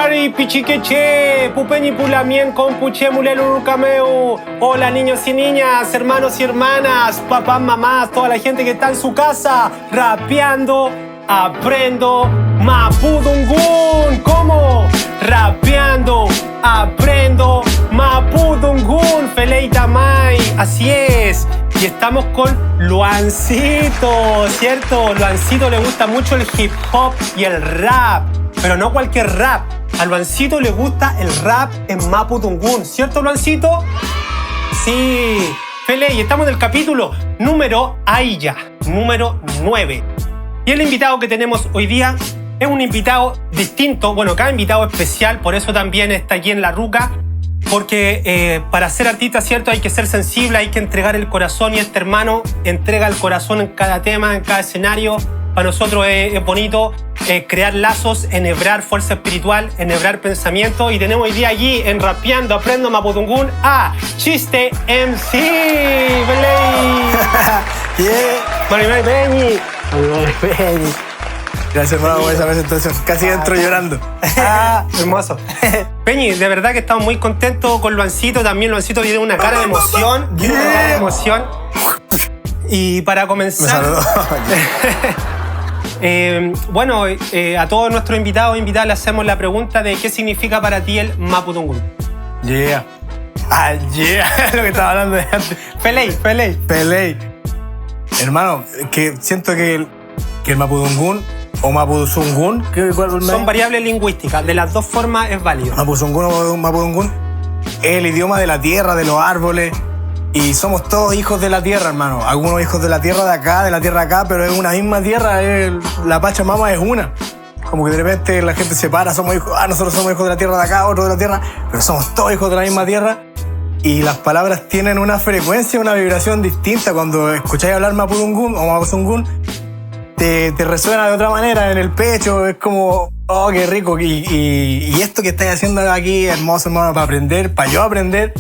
Marimari, Pichiqueche, Pupeñi Pulamien, Compuche, Mulelu, Cameo. Hola niños y niñas, hermanos y hermanas, papás, mamás, toda la gente que está en su casa, rapeando, aprendo, Mapudungun. ¿Cómo? Rapeando, aprendo, Mapudungun, Feleita Mai. Así es. Y estamos con Luancito, ¿cierto? Luancito le gusta mucho el hip hop y el rap, pero no cualquier rap. A Luancito le gusta el rap en Mapudungun, ¿cierto, Luancito? Sí. Fele, y estamos en el capítulo número 9. Y el invitado que tenemos hoy día es un invitado distinto, bueno, cada invitado especial, por eso también está aquí en La Ruca. Porque para ser artista, ¿cierto? Hay que ser sensible, hay que entregar el corazón y este hermano entrega el corazón en cada tema, en cada escenario. Para nosotros es bonito crear lazos, enhebrar fuerza espiritual, enhebrar pensamiento. Y tenemos hoy día allí en Rapeando Aprendo Mapudungun a Chiste MC. Marimari Peñi. Gracias, hermano, por esa presentación. Casi entro llorando. Hermoso. Peñi, de verdad que estamos muy contentos con Luancito. También Luancito tiene una cara de emoción. Y para comenzar... Me saludó. Bueno, a todos nuestros invitados e invitadas le hacemos la pregunta de qué significa para ti el Mapudungun. Yeah. Lo que estaba hablando de antes. Pelei. Hermano, que siento que el Mapudungun o Mapudungun, son variables lingüísticas. De las dos formas es válido. Mapudungun o Mapudungun es el idioma de la tierra, de los árboles. Y somos todos hijos de la tierra, hermano. Algunos hijos de la tierra de acá, de la tierra de acá, pero es una misma tierra. La Pachamama es una. Como que de repente la gente se para, somos hijos, nosotros somos hijos de la tierra de acá, otros de la tierra, pero somos todos hijos de la misma tierra. Y las palabras tienen una frecuencia, una vibración distinta. Cuando escucháis hablar Mapudungun o Mapudungun, te resuena de otra manera en el pecho, es como, oh, qué rico. Y esto que estáis haciendo aquí, hermoso, hermano, para aprender, para yo aprender,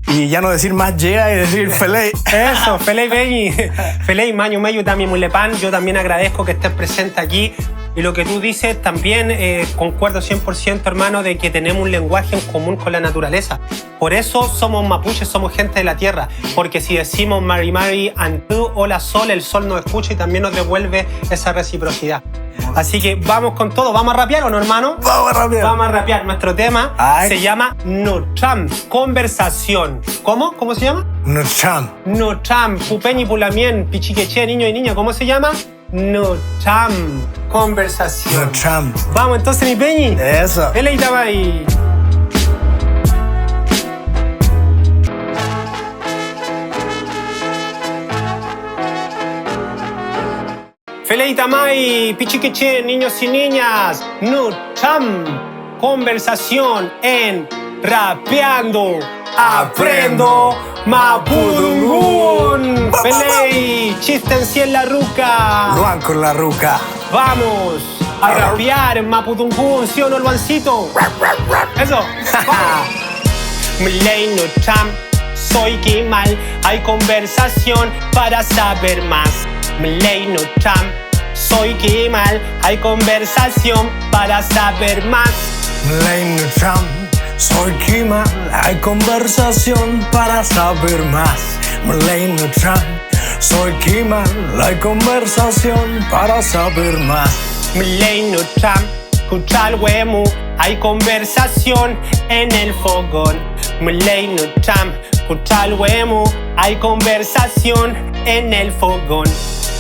y ya no decir más yeah y decir Feley. Eso, Feley Peñi. Feley, Maño Meyu, también Mulepan. Yo también agradezco que estés presente aquí. Y lo que tú dices también concuerdo 100%, hermano, de que tenemos un lenguaje en común con la naturaleza. Por eso somos mapuches, somos gente de la tierra. Porque si decimos Marimari, Antú, hola sol, el sol nos escucha y también nos devuelve esa reciprocidad. Así que vamos con todo. ¿Vamos a rapear o no, hermano? Vamos a rapear. Nuestro tema se llama Nocham, conversación. ¿Cómo? ¿Cómo se llama? Nocham, Pupeñi Pulamien, Pichiqueche, niño y niña. ¿Cómo se llama? Nocham, conversación. Nocham. Vamos entonces, mi Peñi. Eso. Feleita Mai. Feleita Mai, Pichiqueche, niños y niñas. Nocham, conversación en Rapeando Aprendo Mapudungun. Feley, chiste en 100 La Ruca. Luan con La Ruca. Vamos a rapear en Mapudungun, ¿sí o no, Luancito? Eso. Mlei no cham, soy Kimal. Hay conversación para saber más. Mlei no cham, soy Kimal. Hay conversación para saber más. Mlei no cham, soy Kimal. Hay conversación para saber más. Mlei no cham, soy Kimal. Hay conversación para saber más. Mlei no cham, kuchal wemu. Hay conversación en el fogón. Mlei no cham, kuchal wemu. Hay conversación en el fogón.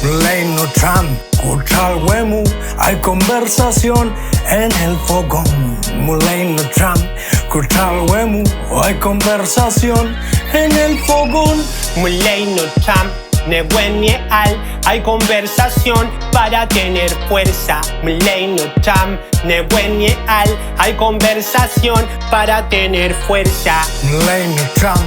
Mlei no cham, kuchal wemu. Hay conversación en el fogón. Mlei no cham, kuchal wemu. Hay conversación en el fogón. Mlei no cham, Newenye al, hay conversación para tener fuerza. Mlei no cham, Newenye al, hay conversación para tener fuerza. Mlei no cham,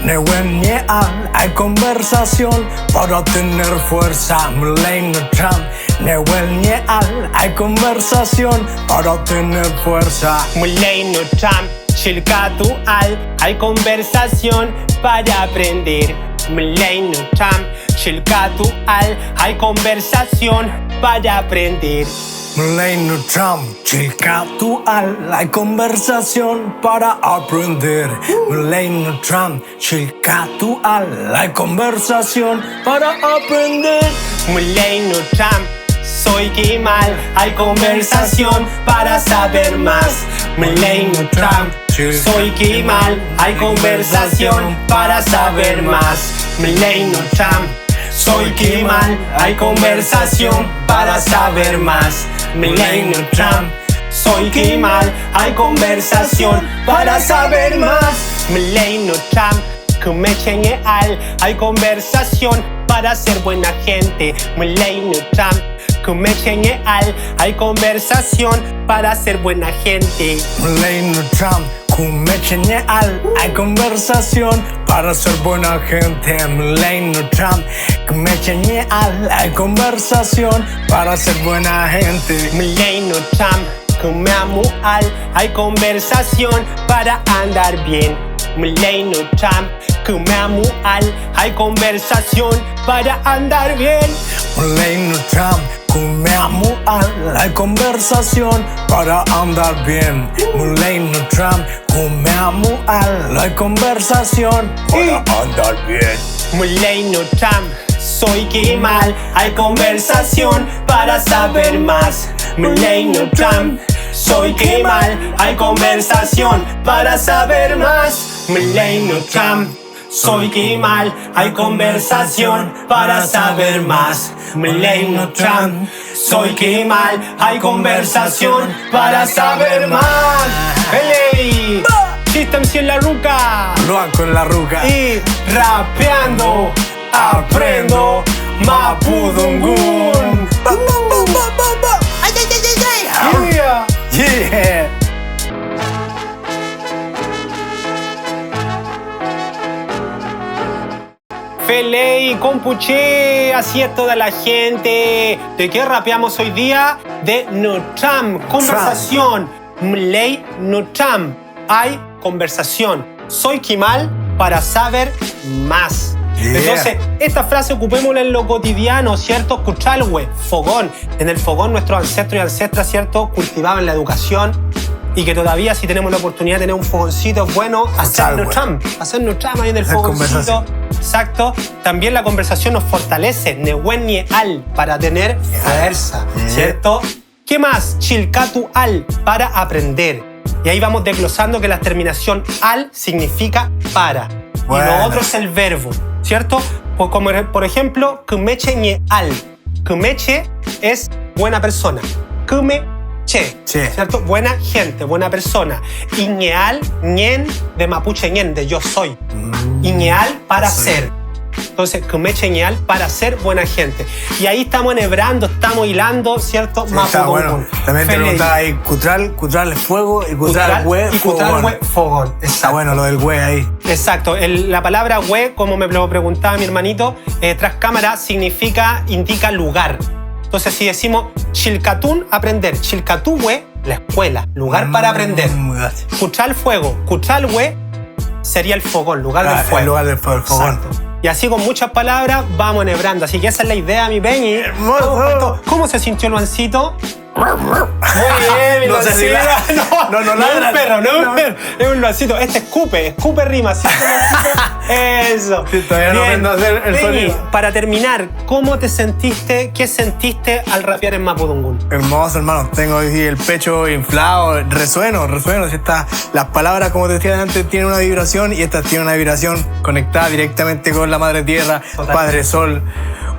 Newenye al, hay conversación para tener fuerza. Mlei no cham, Newenye al, hay conversación para tener fuerza. Mlei no cham, Chilkatu al, hay conversación para aprender. Mlei no cham, Chilkatu al, hay conversación para aprender. Millennium Trump, chilcatual, hay conversación para aprender. Millennium Trump, chilcatual, hay conversación para aprender. Millennium Trump, soy Kimal, hay conversación para saber más. Millennium Trump, soy Kimal, hay conversación para saber más. Millennium Trump, soy Kimal, hay conversación para saber más. Millennium Trump, soy Kimal, hay conversación para saber más. Millennium Trump, kumecheñeal, hay conversación para ser buena gente. Millennium Trump, kumecheñeal, hay conversación para ser buena gente. Millennium Trump, kumecheñeal, hay conversación para ser buena gente. Millennium Trump, kumecheñeal, hay conversación para ser buena gente. Millennium Trump, kumeamual, hay conversación para andar bien. Millennium Trump, kumeamual, hay conversación para andar bien. Millennium Trump, kumeamual, hay conversación para andar bien. Millennium Trump, kumeamual, hay conversación para andar bien. Millennium Trump, soy Kimal, hay conversación para saber más. Millennium Trump, soy Kimal, hay conversación para saber más. Millennium Trump, soy Kimal, hay conversación para saber más. Millennium Trump, soy Kimal, hay conversación para saber más. ¡Hey! System en la ruca. Ruan con la ruca. Y rapeando, aprendo Mapudungun. Yeah. Yeah. Feley, compuché, así es toda la gente. ¿De qué rapeamos hoy día? De Nutram, conversación. Mley Nutram, hay conversación. Soy Kimal para saber más. Yeah. Entonces, esta frase ocupémosla en lo cotidiano, ¿cierto? Cuchalhue, fogón. En el fogón nuestros ancestros y ancestras, ¿cierto? Cultivaban la educación y que todavía si tenemos la oportunidad de tener un fogoncito bueno, hacer Nutram ahí en el fogoncito. Exacto. También la conversación nos fortalece, Nehuen nie al, para tener fuerza, ¿cierto? ¿Qué más? Chilcatu al, para aprender. Y ahí vamos desglosando que la terminación al significa para. Bueno. Y lo otro es el verbo, ¿cierto? Pues como por ejemplo, kumeche nie al. Kumeche es buena persona. Kumeche, ¿cierto? Buena gente, buena persona. Y ñeal, ñen, de mapuche ñen, de yo soy. Y ñeal, para ser. Entonces, kumecheñal para ser buena gente. Y ahí estamos enhebrando, estamos hilando, ¿cierto? Sí, está bueno. También te preguntaba ahí, cutral es fuego y cutral hue, fogón. Está bueno lo del hue ahí. Exacto. La palabra hue, como me lo preguntaba mi hermanito, tras cámara indica lugar. Entonces, si decimos chilcatún, aprender. Chilcatúhue, la escuela, lugar para aprender. Cuchal fuego, cuchalhue sería el fogón, lugar del fuego. El lugar del fuego, el fogón. Exacto. Y así con muchas palabras vamos enhebrando. Así que esa es la idea, mi Peñi. Hermoso. ¿Cómo se sintió el Luancito? Muy bien, mi No sé si Luancito. no es un perro, no es un perro. Es un Luancito. escupe rima. ¿Sí? Eso. Sí, todavía no aprendo a hacer el Peñi, sonido. para terminar, ¿cómo te sentiste? ¿Qué sentiste al rapear en Mapudungun? Hermoso, hermano. Tengo ahí el pecho inflado. Resueno. Las palabras, como te decía antes, tienen una vibración y estas tienen una vibración conectada directamente con la Madre Tierra, Total. Padre Sol,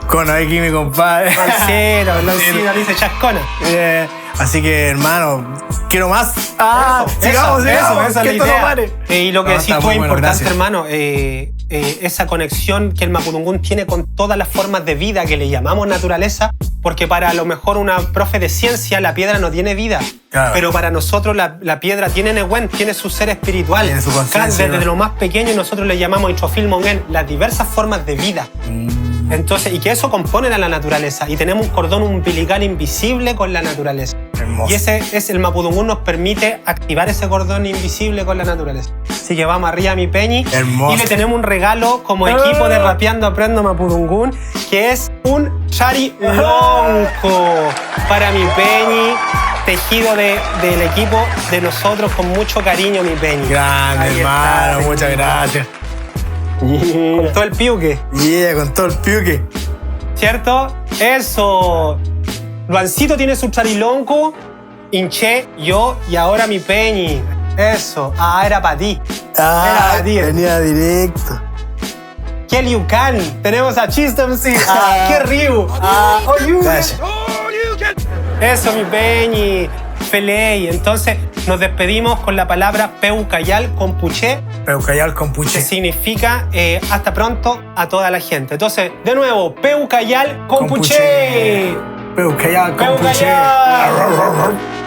con aquí mi compadre. Lancero, dice Chascona. Así que, hermano, quiero más. Sigamos, que esa es la esto no idea. pare. Y lo que decís está tú muy es bueno, importante, gracias. hermano. Esa conexión que el Mapudungun tiene con todas las formas de vida que le llamamos naturaleza, porque para a lo mejor una profe de ciencia la piedra no tiene vida, Claro. pero para nosotros la piedra tiene Nehuen, tiene su ser espiritual. Tiene su conciencia, Desde ¿no? lo más pequeño nosotros le llamamos Ichofil Mongen, las diversas formas de vida. Entonces, y que eso compone a la naturaleza. Y tenemos un cordón umbilical invisible con la naturaleza. Hermoso. Y ese es el Mapudungun nos permite activar ese cordón invisible con la naturaleza. Así que vamos arriba, mi Peñi. Hermoso. Y le tenemos un regalo como equipo de Rapeando Aprendo Mapudungún, que es un charilonco para mi Peñi, tejido del equipo de nosotros con mucho cariño, mi Peñi. Grande, Ahí hermano, está. muchas gracias. Con todo el piuque, Yeah, con todo el piuque. ¿cierto? Eso. Luancito tiene su charilonco, hinché yo y ahora mi Peñi. Eso. Ah, era para ti. Ah, Era 10. venía directo. ¡Qué liucan! Tenemos a Chistom sí. ¡Ah, qué Ryu! ¡Ah, oh, you. Gracias. Eso, mi Peñi. Feley. Entonces, nos despedimos con la palabra Peucayal Compuché, Peucayal con que puche. significa hasta pronto a toda la gente. Entonces, de nuevo, Peucayal Compuché. Peucayal con puche. Peucayal.